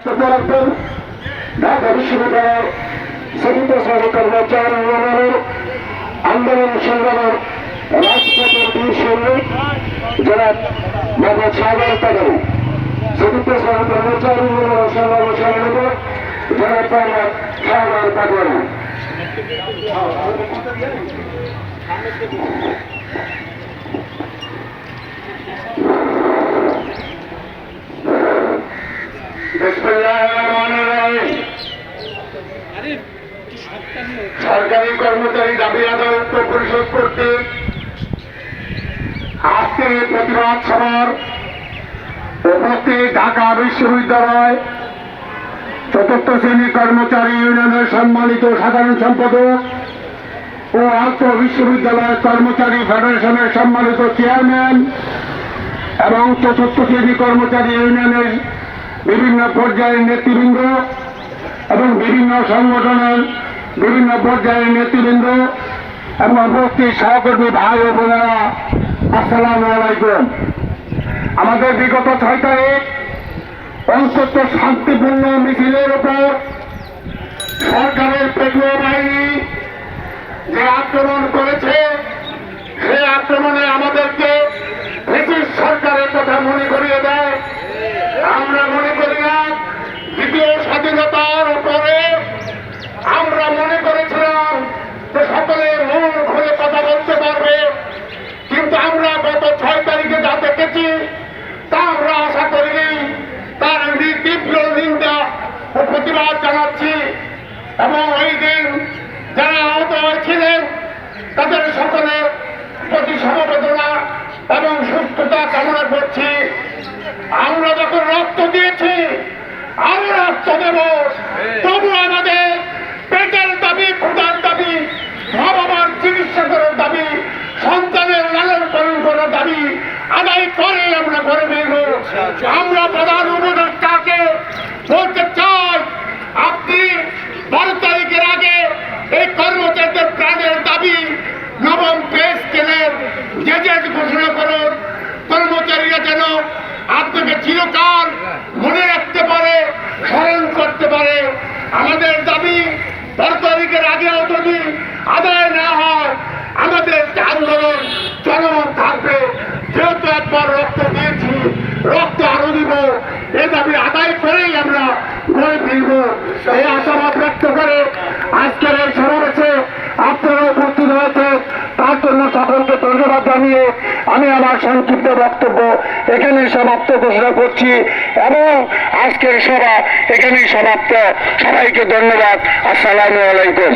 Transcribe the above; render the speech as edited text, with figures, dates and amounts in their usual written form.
রাখবেন ঢাকা বিশ্ববিদ্যালয়ের চতুর্থ শ্রেণী কর্মচারী ইউনিয়নের আন্দোলন সংগ্রামের রাজপথের বীর সৈনিক জনাব মোহাম্মদ সাগর তাগারি, চতুর্থ শ্রেণী কর্মচারী ইউনিয়নের সংগ্রামের সভাপতি জনাব মোহাম্মদ সাগর তাগারি। সরকারি কর্মচারী দাবি আদায় পরিশোধ করতে আজকের এই প্রতিবাদ সভার উপস্থিত ঢাকা বিশ্ববিদ্যালয় চতুর্থ শ্রেণী কর্মচারী ইউনিয়নের সম্মানিত সাধারণ সম্পাদক ও আন্তঃ বিশ্ববিদ্যালয় কর্মচারী ফেডারেশনের সম্মানিত চেয়ারম্যান এবং চতুর্থ শ্রেণী কর্মচারী ইউনিয়নের বিভিন্ন পর্যায়ের নেতৃবৃন্দ এবং বিভিন্ন সংগঠনের বিভিন্ন পর্যায়ের নেতৃবৃন্দ এবং উপস্থিত সহকর্মী ভাই ও বোনেরা, আসসালামু আলাইকুম। আমাদের বিগত 6 তারিখ অন্তত শান্তিপূর্ণ মিছিলের উপর সরকারের পেটুয়া বাহিনী যে আক্রমণ করেছে, সেই আক্রমণে আমাদেরকে ব্রিটিশ সরকারের কথা মনে করিয়ে দেয়। আমরা মনে করি না দ্বিতীয় স্বাধীনতার উপরে আমরা মনে করেছিলাম যে সকলে মন খুলে কথা বলতে পারবে, কিন্তু আমরা গত 6 তারিখে যা দেখেছি তা আমরা আশা করিনি। তার তীব্র নিন্দা ও প্রতিবাদ জানাচ্ছি এবং ওই দিন যারা আহত হয়েছিলেন তাদের সকলের প্রতি সমবেদনা এবং সুস্থতা কামনা করছি। আমরা যখন রক্ত দিয়েছি আরো রক্ত দেব, তবু আমাদের পেটের দাবি, ক্ষুধার দাবি, মা বাবার চিকিৎসা করার দাবি, সন্তানের লালন পালন করার দাবি আদায় করে আমরা করে ফিরব। আমরা প্রধান উপদেষ্টাকে বলতে চাই, আপনি 12 তারিখের আগে এই কর্মচারীদের প্রাণের দাবি নবম পে স্কেলের গেজেট ঘোষণা করুন। কর্মচারীরা যেন আপনাকে চিরকাল মনে রাখতে পারে, স্মরণ করতে পারে। আমাদের দাবি 12 তারিখের আগেও যদি আদায় না হয় আমাদের আন্দোলন চলমান থাকবে। যেহেতু একবার রক্ত দিয়েছি, রক্ত আরো দিব, এ দাবি আদায় করেই আমরা ঘরে ফিরব। এই আশাবাদ ব্যক্ত করে আজকের এই সমাবেশে আপনারা উপস্থিত হয়েছে, তার জন্য সকলকে ধন্যবাদ জানিয়ে আমি আমার সংক্ষিপ্ত বক্তব্য এখানেই সমাপ্ত ঘোষণা করছি এবং আজকের সভা এখানেই সমাপ্ত। সবাইকে ধন্যবাদ। আসসালামু আলাইকুম।